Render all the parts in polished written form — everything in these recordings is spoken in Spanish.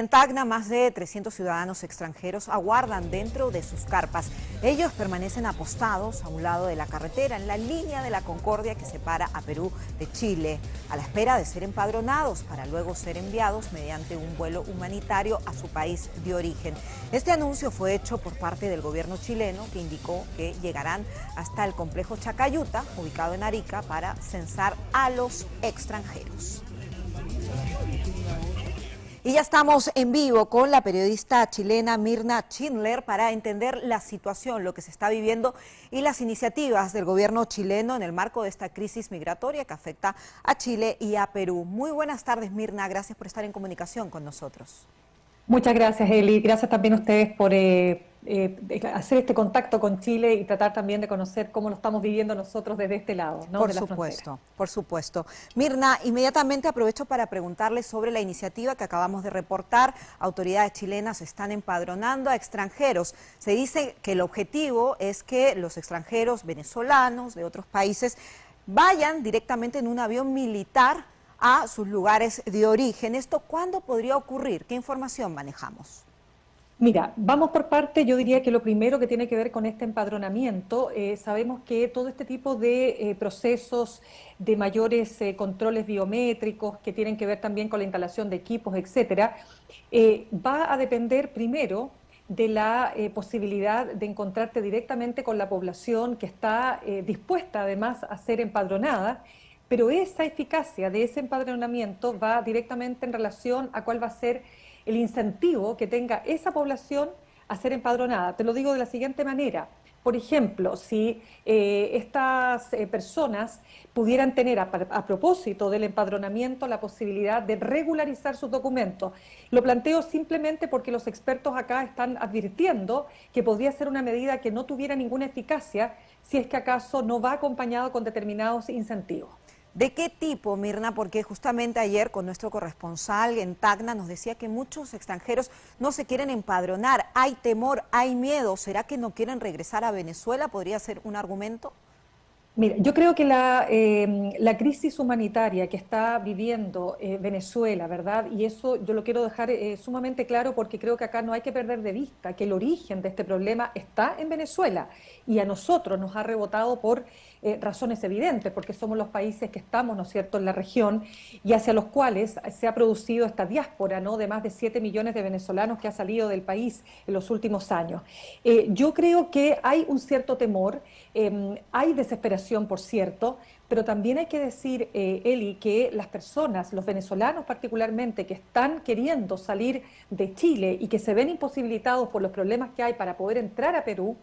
En Tacna, más de 300 ciudadanos extranjeros aguardan dentro de sus carpas. Ellos permanecen apostados a un lado de la carretera, en la línea de la Concordia que separa a Perú de Chile, a la espera de ser empadronados para luego ser enviados mediante un vuelo humanitario a su país de origen. Este anuncio fue hecho por parte del gobierno chileno, que indicó que llegarán hasta el complejo Chacayuta, ubicado en Arica, para censar a los extranjeros. Y ya estamos en vivo con la periodista chilena Mirna Schindler para entender la situación, lo que se está viviendo y las iniciativas del gobierno chileno en el marco de esta crisis migratoria que afecta a Chile y a Perú. Muy buenas tardes, Mirna, gracias por estar en comunicación con nosotros. Muchas gracias, Eli. Gracias también a ustedes por hacer este contacto con Chile y tratar también de conocer cómo lo estamos viviendo nosotros desde este lado, ¿no? Por supuesto, por supuesto. Mirna, inmediatamente aprovecho para preguntarle sobre la iniciativa que acabamos de reportar. Autoridades chilenas están empadronando a extranjeros. Se dice que el objetivo es que los extranjeros venezolanos de otros países vayan directamente en un avión militar a sus lugares de origen. ¿Esto cuándo podría ocurrir? ¿Qué información manejamos? Mira, vamos por parte. Yo diría que lo primero que tiene que ver con este empadronamiento, sabemos que todo este tipo de procesos de mayores controles biométricos que tienen que ver también con la instalación de equipos, etcétera, va a depender primero de la posibilidad de encontrarte directamente con la población que está dispuesta además a ser empadronada. Pero esa eficacia de ese empadronamiento va directamente en relación a cuál va a ser el incentivo que tenga esa población a ser empadronada. Te lo digo de la siguiente manera. Por ejemplo, si estas personas pudieran tener a propósito del empadronamiento la posibilidad de regularizar sus documentos. Lo planteo simplemente porque los expertos acá están advirtiendo que podría ser una medida que no tuviera ninguna eficacia si es que acaso no va acompañado con determinados incentivos. ¿De qué tipo, Mirna? Porque justamente ayer con nuestro corresponsal en Tacna nos decía que muchos extranjeros no se quieren empadronar. Hay temor, hay miedo. ¿Será que no quieren regresar a Venezuela? ¿Podría ser un argumento? Mira, yo creo que la crisis humanitaria que está viviendo Venezuela, ¿verdad? Y eso yo lo quiero dejar sumamente claro porque creo que acá no hay que perder de vista que el origen de este problema está en Venezuela y a nosotros nos ha rebotado por razones evidentes, porque somos los países que estamos, ¿no es cierto?, en la región y hacia los cuales se ha producido esta diáspora, ¿no?, de más de 7 millones de venezolanos que ha salido del país en los últimos años. Yo creo que hay un cierto temor, hay desesperación, por cierto, pero también hay que decir, Eli, que las personas, los venezolanos particularmente, que están queriendo salir de Chile y que se ven imposibilitados por los problemas que hay para poder entrar a Perú,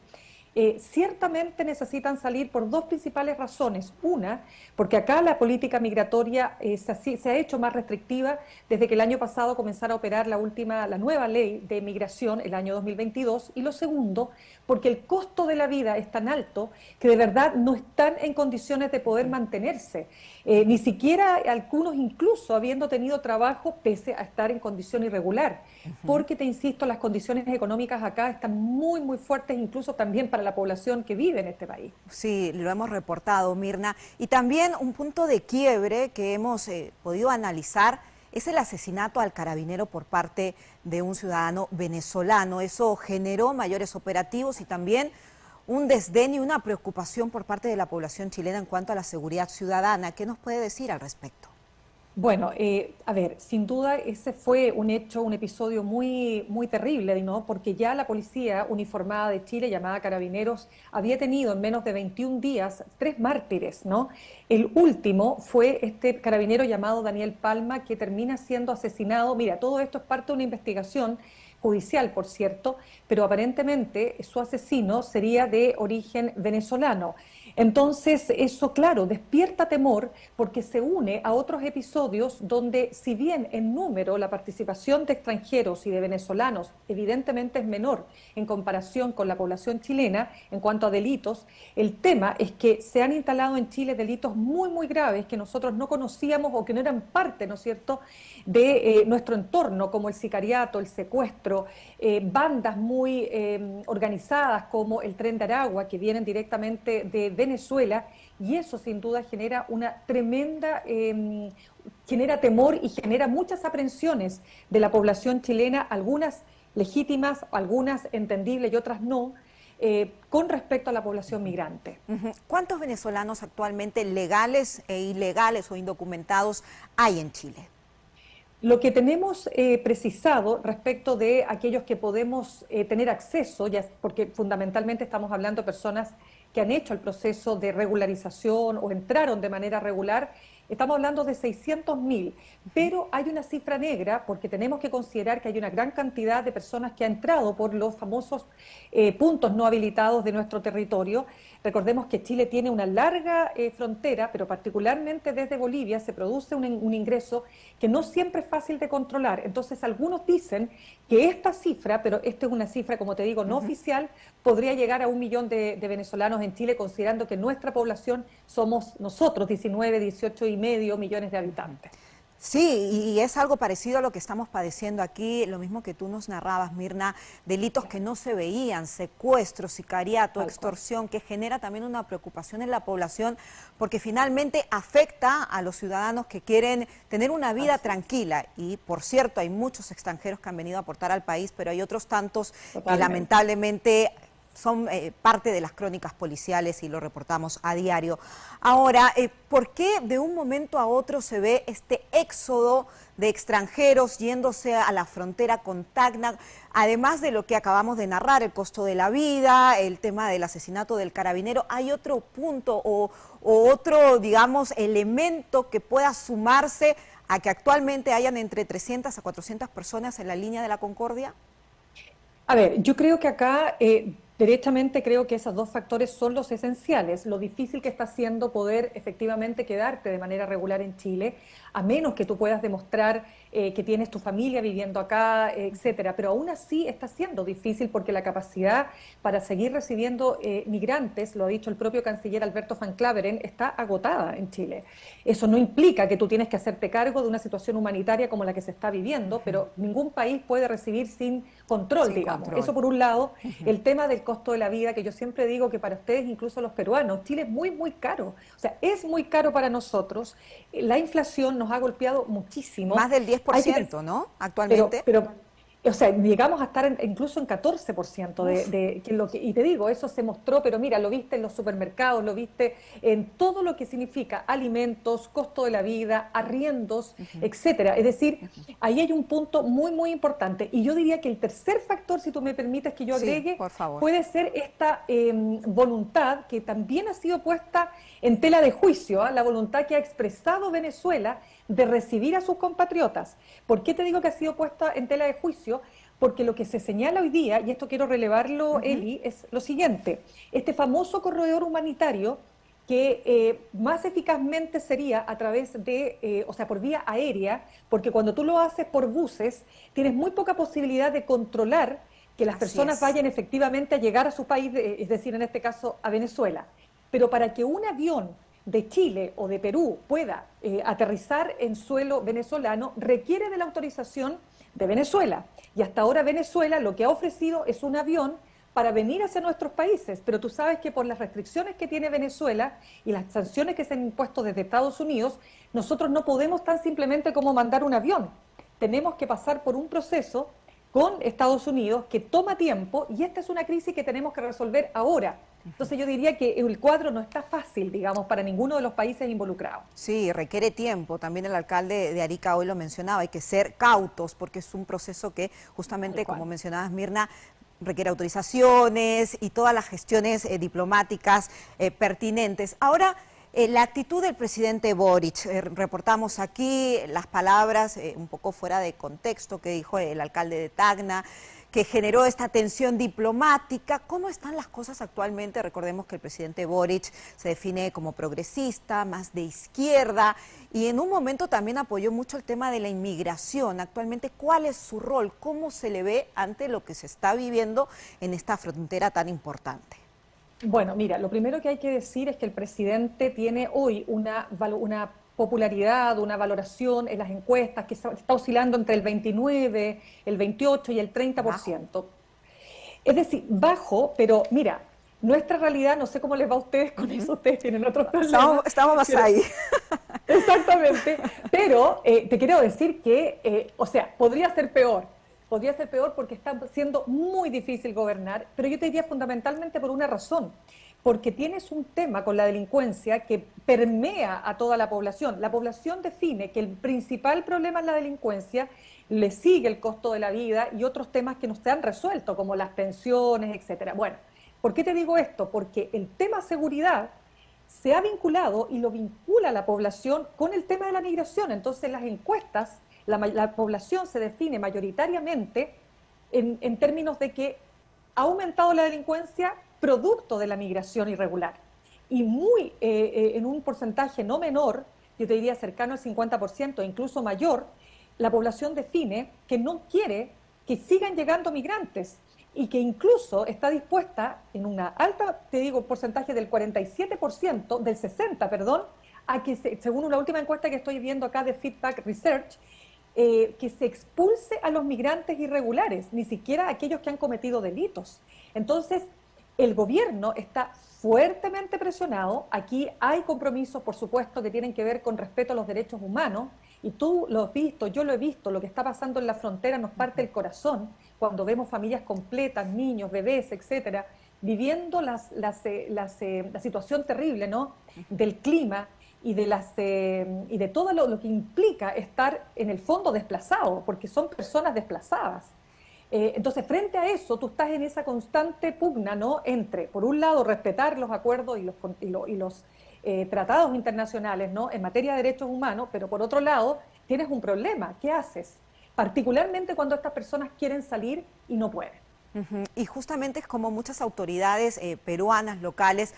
ciertamente necesitan salir por dos principales razones. Una, porque acá la política migratoria se ha hecho más restrictiva desde que el año pasado comenzara a operar la nueva ley de migración, el año 2022. Y lo segundo, porque el costo de la vida es tan alto que de verdad no están en condiciones de poder mantenerse. Ni siquiera algunos incluso habiendo tenido trabajo pese a estar en condición irregular. Porque, te insisto, las condiciones económicas acá están muy, muy fuertes, incluso también para la población que vive en este país. Sí, lo hemos reportado, Mirna. Y también un punto de quiebre que hemos podido analizar es el asesinato al carabinero por parte de un ciudadano venezolano. Eso generó mayores operativos y también un desdén y una preocupación por parte de la población chilena en cuanto a la seguridad ciudadana. ¿Qué nos puede decir al respecto? Bueno, a ver, sin duda ese fue un hecho, un episodio muy, muy terrible, ¿no? Porque ya la policía uniformada de Chile, llamada Carabineros, había tenido en menos de 21 días 3 mártires, ¿no? El último fue este carabinero llamado Daniel Palma, que termina siendo asesinado. Mira, todo esto es parte de una investigación judicial, por cierto, pero aparentemente su asesino sería de origen venezolano. Entonces, eso, claro, despierta temor porque se une a otros episodios donde, si bien en número la participación de extranjeros y de venezolanos evidentemente es menor en comparación con la población chilena en cuanto a delitos, el tema es que se han instalado en Chile delitos muy, muy graves que nosotros no conocíamos o que no eran parte, ¿no es cierto?, de nuestro entorno, como el sicariato, el secuestro, bandas muy organizadas como el Tren de Aragua, que vienen directamente de Venezuela, Venezuela, y eso sin duda genera una tremenda, genera temor y genera muchas aprensiones de la población chilena, algunas legítimas, algunas entendibles y otras no, con respecto a la población migrante. ¿Cuántos venezolanos actualmente legales e ilegales o indocumentados hay en Chile? Lo que tenemos precisado respecto de aquellos que podemos tener acceso, ya, porque fundamentalmente estamos hablando de personas que han hecho el proceso de regularización o entraron de manera regular, estamos hablando de 600.000, pero hay una cifra negra porque tenemos que considerar que hay una gran cantidad de personas que han entrado por los famosos puntos no habilitados de nuestro territorio. Recordemos que Chile tiene una larga frontera, pero particularmente desde Bolivia se produce un ingreso que no siempre es fácil de controlar. Entonces algunos dicen que esta cifra, pero esta es una cifra, como te digo, no oficial, podría llegar a 1 millón de venezolanos en Chile, considerando que nuestra población somos nosotros, 19, 18 y medio millones de habitantes. Sí, y es algo parecido a lo que estamos padeciendo aquí, lo mismo que tú nos narrabas, Mirna, delitos que no se veían, secuestro, sicariato, extorsión, que genera también una preocupación en la población porque finalmente afecta a los ciudadanos que quieren tener una vida tranquila. Y por cierto, hay muchos extranjeros que han venido a aportar al país, pero hay otros tantos que lamentablemente son parte de las crónicas policiales y lo reportamos a diario. Ahora, ¿por qué de un momento a otro se ve este éxodo de extranjeros yéndose a la frontera con Tacna? Además de lo que acabamos de narrar, el costo de la vida, el tema del asesinato del carabinero, ¿hay otro punto o otro, digamos, elemento que pueda sumarse a que actualmente hayan entre 300 a 400 personas en la línea de la Concordia? A ver, yo creo que acá, derechamente creo que esos dos factores son los esenciales. Lo difícil que está siendo poder efectivamente quedarte de manera regular en Chile, a menos que tú puedas demostrar que tienes tu familia viviendo acá, etcétera. Pero aún así está siendo difícil porque la capacidad para seguir recibiendo migrantes, lo ha dicho el propio canciller Alberto Van Claveren, está agotada en Chile. Eso no implica que tú tienes que hacerte cargo de una situación humanitaria como la que se está viviendo, pero ningún país puede recibir sin control, digamos. Eso por un lado. El tema del costo de la vida, que yo siempre digo que para ustedes, incluso los peruanos, Chile es muy, muy caro. O sea, es muy caro para nosotros. La inflación nos ha golpeado muchísimo. Más del 10%, ¿no? Actualmente. Pero, o sea, llegamos a estar incluso en 14% y te digo, eso se mostró, pero mira, lo viste en los supermercados, lo viste en todo lo que significa alimentos, costo de la vida, arriendos, etcétera. Es decir, ahí hay un punto muy, muy importante. Y yo diría que el tercer factor, si tú me permites que yo agregue, por favor, puede ser esta voluntad que también ha sido puesta en tela de juicio, la voluntad que ha expresado Venezuela de recibir a sus compatriotas. ¿Por qué te digo que ha sido puesta en tela de juicio? Porque lo que se señala hoy día, y esto quiero relevarlo, Eli, es lo siguiente: este famoso corredor humanitario que más eficazmente sería a través de, o sea, por vía aérea, porque cuando tú lo haces por buses, tienes muy poca posibilidad de controlar que las personas vayan efectivamente a llegar a su país, es decir, en este caso a Venezuela. Pero para que un avión de Chile o de Perú pueda aterrizar en suelo venezolano, requiere de la autorización de Venezuela. Y hasta ahora Venezuela lo que ha ofrecido es un avión para venir hacia nuestros países, pero tú sabes que por las restricciones que tiene Venezuela y las sanciones que se han impuesto desde Estados Unidos, nosotros no podemos tan simplemente como mandar un avión. Tenemos que pasar por un proceso con Estados Unidos que toma tiempo, y esta es una crisis que tenemos que resolver ahora. Entonces yo diría que el cuadro no está fácil, digamos, para ninguno de los países involucrados. Sí, requiere tiempo. También el alcalde de Arica hoy lo mencionaba, hay que ser cautos porque es un proceso que justamente, como mencionabas, Mirna, requiere autorizaciones y todas las gestiones diplomáticas pertinentes. Ahora, la actitud del presidente Boric, reportamos aquí las palabras un poco fuera de contexto que dijo el alcalde de Tacna, que generó esta tensión diplomática. ¿Cómo están las cosas actualmente? Recordemos que el presidente Boric se define como progresista, más de izquierda, y en un momento también apoyó mucho el tema de la inmigración. Actualmente, ¿cuál es su rol? ¿Cómo se le ve ante lo que se está viviendo en esta frontera tan importante? Bueno, mira, lo primero que hay que decir es que el presidente tiene hoy una popularidad, una valoración en las encuestas que está oscilando entre el 29, el 28 y el 30%. Es decir, bajo, pero mira, Nuestra realidad, no sé cómo les va a ustedes con eso, ustedes tienen otros problemas. Estamos más ahí. Exactamente, pero te quiero decir que, o sea, podría ser peor porque está siendo muy difícil gobernar, pero yo te diría fundamentalmente por una razón, porque tienes un tema con la delincuencia que permea a toda la población. La población define que el principal problema es la delincuencia, le sigue el costo de la vida y otros temas que no se han resuelto, como las pensiones, etcétera. Bueno, ¿por qué te digo esto? Porque el tema seguridad se ha vinculado y lo vincula a la población con el tema de la migración. Entonces, las encuestas, la población se define mayoritariamente en términos de que ha aumentado la delincuencia producto de la migración irregular. Y en un porcentaje no menor, yo te diría cercano al 50%, incluso mayor, la población define que no quiere que sigan llegando migrantes y que incluso está dispuesta en una alta, te digo, porcentaje del 47%, del 60%, perdón, a que, según una última encuesta que estoy viendo acá de Feedback Research, que se expulse a los migrantes irregulares, ni siquiera a aquellos que han cometido delitos. Entonces, el gobierno está fuertemente presionado. Aquí hay compromisos, por supuesto, que tienen que ver con respeto a los derechos humanos, y tú lo has visto, yo lo he visto, lo que está pasando en la frontera nos parte el corazón cuando vemos familias completas, niños, bebés, etcétera, viviendo la situación terrible, ¿no?, del clima y de todo lo que implica estar en el fondo desplazado, porque son personas desplazadas. Entonces, frente a eso, tú estás en esa constante pugna, ¿no?, entre, por un lado, respetar los acuerdos y los tratados internacionales, ¿no?, en materia de derechos humanos, pero por otro lado, tienes un problema. ¿Qué haces? Particularmente cuando estas personas quieren salir y no pueden. Y justamente es como muchas autoridades peruanas, locales,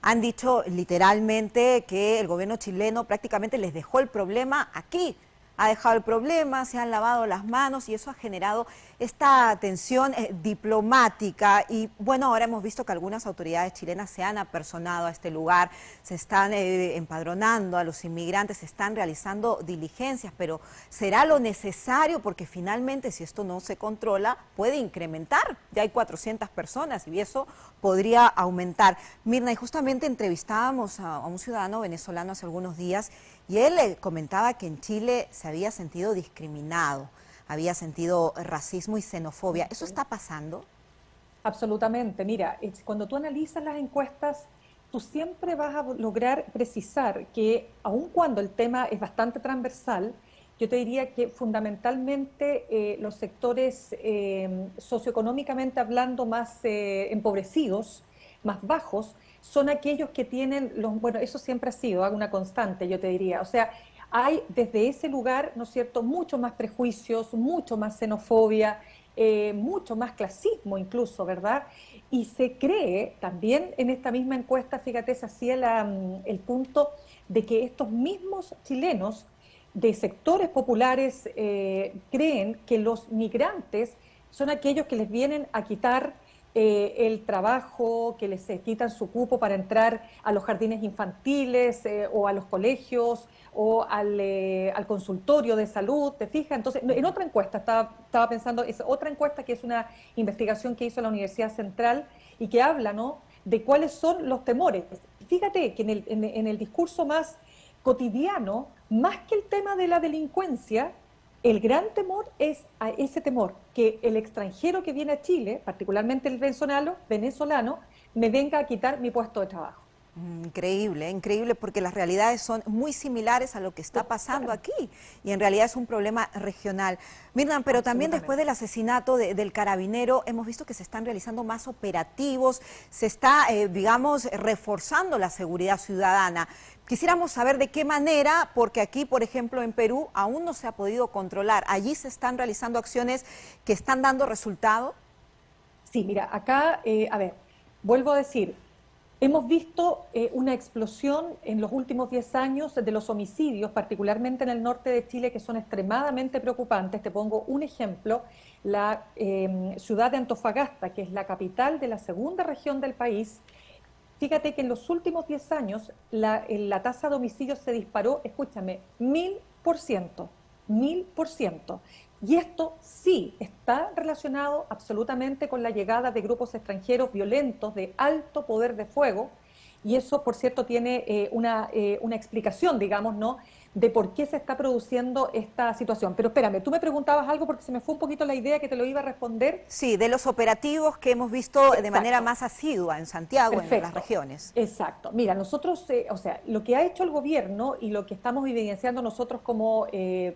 han dicho literalmente que el gobierno chileno prácticamente les dejó el problema aquí. Ha dejado el problema, se han lavado las manos y eso ha generado esta tensión diplomática. Y bueno, ahora hemos visto que algunas autoridades chilenas se han apersonado a este lugar, se están empadronando a los inmigrantes, se están realizando diligencias, pero ¿será lo necesario? Porque finalmente, si esto no se controla, puede incrementar. Ya hay 400 personas y eso podría aumentar. Mirna, y justamente entrevistábamos a un ciudadano venezolano hace algunos días y él comentaba que en Chile se había sentido discriminado, había sentido racismo y xenofobia. ¿Eso está pasando? Absolutamente. Mira, cuando tú analizas las encuestas, tú siempre vas a lograr precisar que, aun cuando el tema es bastante transversal, yo te diría que fundamentalmente los sectores socioeconómicamente hablando más empobrecidos, más bajos, son aquellos que tienen bueno, eso siempre ha sido una constante, yo te diría. O sea, hay desde ese lugar, ¿no es cierto?, mucho más prejuicios, mucho más xenofobia, mucho más clasismo incluso, ¿verdad? Y se cree también en esta misma encuesta, fíjate, se hacía el punto de que estos mismos chilenos de sectores populares creen que los migrantes son aquellos que les vienen a quitar el trabajo, que les quitan su cupo para entrar a los jardines infantiles o a los colegios o al consultorio de salud, ¿te fijas? Entonces, en otra encuesta, estaba pensando, es otra encuesta que es una investigación que hizo la Universidad Central y que habla, ¿no?, de cuáles son los temores. Fíjate que en el discurso más cotidiano, más que el tema de la delincuencia, el gran temor es a ese temor, que el extranjero que viene a Chile, particularmente el venezolano, me venga a quitar mi puesto de trabajo. Increíble, increíble, porque las realidades son muy similares a lo que está pasando aquí y en realidad es un problema regional. Mirna, pero también después del asesinato del carabinero hemos visto que se están realizando más operativos, se está, digamos, reforzando la seguridad ciudadana. Quisiéramos saber de qué manera, porque aquí, por ejemplo, en Perú aún no se ha podido controlar. ¿Allí se están realizando acciones que están dando resultado? Sí, mira, acá, a ver, vuelvo a decir, hemos visto una explosión en los últimos 10 años de los homicidios, particularmente en el norte de Chile, que son extremadamente preocupantes. Te pongo un ejemplo, la ciudad de Antofagasta, que es la capital de la segunda región del país. Fíjate que en los últimos 10 años la tasa de homicidios se disparó, escúchame, 1000%, 1000%. Y esto sí está relacionado absolutamente con la llegada de grupos extranjeros violentos de alto poder de fuego, y eso, por cierto, tiene una explicación, digamos, ¿no?, de por qué se está produciendo esta situación. Pero espérame, tú me preguntabas algo porque se me fue un poquito la idea que te lo iba a responder. Sí, de los operativos que hemos visto de manera Exacto. más asidua en Santiago, Perfecto. en las regiones. Exacto. Mira, nosotros, o sea, lo que ha hecho el gobierno y lo que estamos evidenciando nosotros como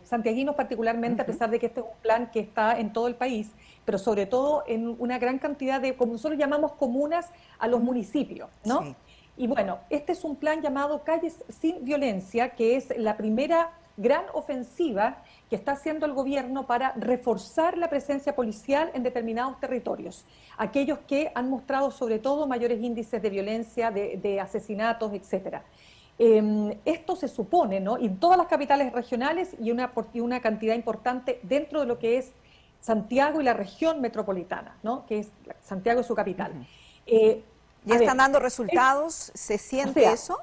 santiaguinos particularmente, a pesar de que este es un plan que está en todo el país, pero sobre todo en una gran cantidad de, como nosotros llamamos, comunas a los municipios, ¿no? Sí. Y bueno, este es un plan llamado Calles sin Violencia, que es la primera gran ofensiva que está haciendo el gobierno para reforzar la presencia policial en determinados territorios, aquellos que han mostrado sobre todo mayores índices de violencia, de asesinatos, etcétera. Esto se supone, ¿no?, y en todas las capitales regionales y una cantidad importante dentro de lo que es Santiago y la región metropolitana, ¿no?, que es Santiago y su capital. ¿Ya están dando resultados? ¿Se siente eso?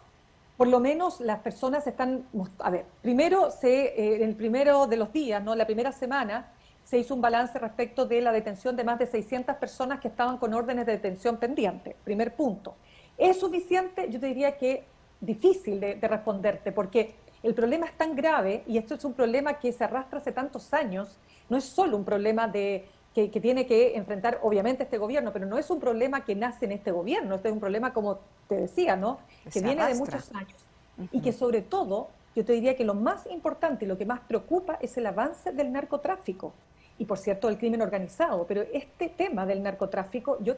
Por lo menos las personas están, a ver, primero en el primero de los días, ¿no?, la primera semana, se hizo un balance respecto de la detención de más de 600 personas que estaban con órdenes de detención pendiente. Primer punto. ¿Es suficiente? Yo te diría que difícil de responderte, porque el problema es tan grave, y esto es un problema que se arrastra hace tantos años, no es solo un problema que tiene que enfrentar obviamente este gobierno, pero no es un problema que nace en este gobierno, este es un problema, como te decía, ¿no?, que viene de muchos años. Y que sobre todo, yo te diría que lo más importante y lo que más preocupa es el avance del narcotráfico y, por cierto, del crimen organizado. Pero este tema del narcotráfico, yo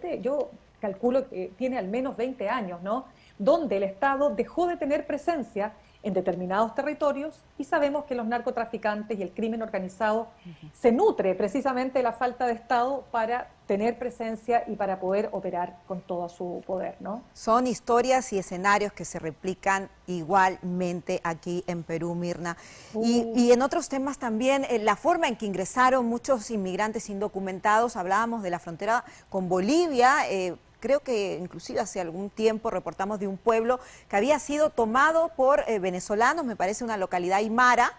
calculo que tiene al menos 20 años, ¿no?, donde el Estado dejó de tener presencia en determinados territorios, y sabemos que los narcotraficantes y el crimen organizado se nutre precisamente de la falta de Estado para tener presencia y para poder operar con todo su poder, ¿no? Son historias y escenarios que se replican igualmente aquí en Perú, Mirna. Y en otros temas también, la forma en que ingresaron muchos inmigrantes indocumentados, hablábamos de la frontera con Bolivia, creo que inclusive hace algún tiempo reportamos de un pueblo que había sido tomado por venezolanos, me parece una localidad aymara,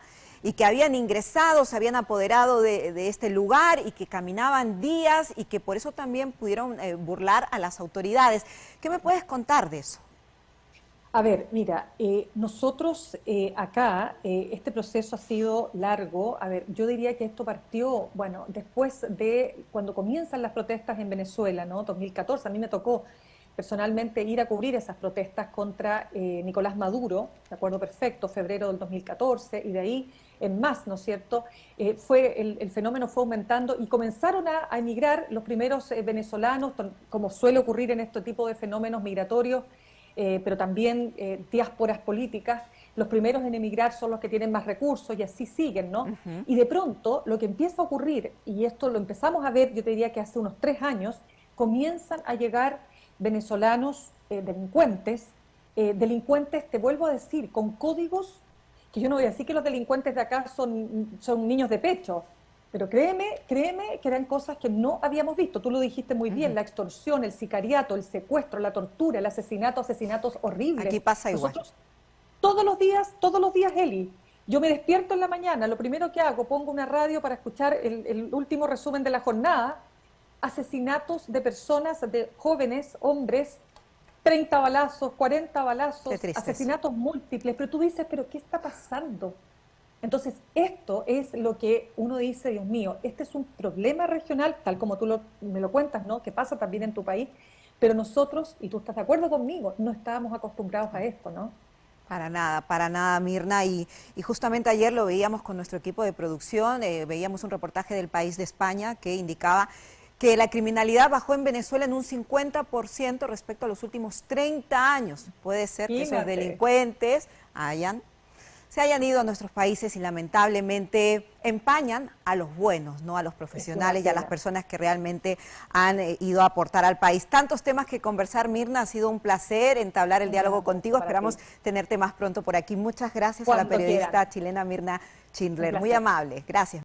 y que habían ingresado, se habían apoderado de este lugar y que caminaban días y que por eso también pudieron burlar a las autoridades. ¿Qué me puedes contar de eso? A ver, mira, nosotros acá, este proceso ha sido largo. A ver, yo diría que esto partió, bueno, después de cuando comienzan las protestas en Venezuela, ¿no?, 2014, a mí me tocó personalmente ir a cubrir esas protestas contra Nicolás Maduro, de acuerdo perfecto, febrero del 2014, y de ahí en más, ¿no es cierto?, el fenómeno fue aumentando y comenzaron a emigrar los primeros venezolanos, como suele ocurrir en este tipo de fenómenos migratorios, pero también diásporas políticas. Los primeros en emigrar son los que tienen más recursos y así siguen, ¿no? Y de pronto lo que empieza a ocurrir, y esto lo empezamos a ver, yo te diría que hace unos 3 años, comienzan a llegar venezolanos delincuentes, te vuelvo a decir, con códigos que yo no voy a decir que los delincuentes de acá son niños de pecho, pero créeme que eran cosas que no habíamos visto. Tú lo dijiste muy bien, la extorsión, el sicariato, el secuestro, la tortura, el asesinatos horribles. Aquí pasa igual. Nosotros, todos los días, Eli, yo me despierto en la mañana, lo primero que hago, pongo una radio para escuchar el último resumen de la jornada, asesinatos de personas, de jóvenes, hombres, 30 balazos, 40 balazos, asesinatos múltiples, pero tú dices, ¿pero qué está pasando? Entonces, esto es lo que uno dice, Dios mío, este es un problema regional, tal como tú me lo cuentas, ¿no?, que pasa también en tu país, pero nosotros, y tú estás de acuerdo conmigo, no estábamos acostumbrados a esto, ¿no? Para nada, Mirna, y justamente ayer lo veíamos con nuestro equipo de producción, veíamos un reportaje del País de España que indicaba que la criminalidad bajó en Venezuela en un 50% respecto a los últimos 30 años. Puede ser que esos delincuentes se hayan ido a nuestros países y lamentablemente empañan a los buenos, ¿no?, a los profesionales y a las personas que realmente han ido a aportar al país. Tantos temas que conversar, Mirna, ha sido un placer entablar el diálogo contigo. Esperamos tenerte más pronto por aquí. Muchas gracias a la periodista chilena Mirna Schindler. Muy amable. Gracias.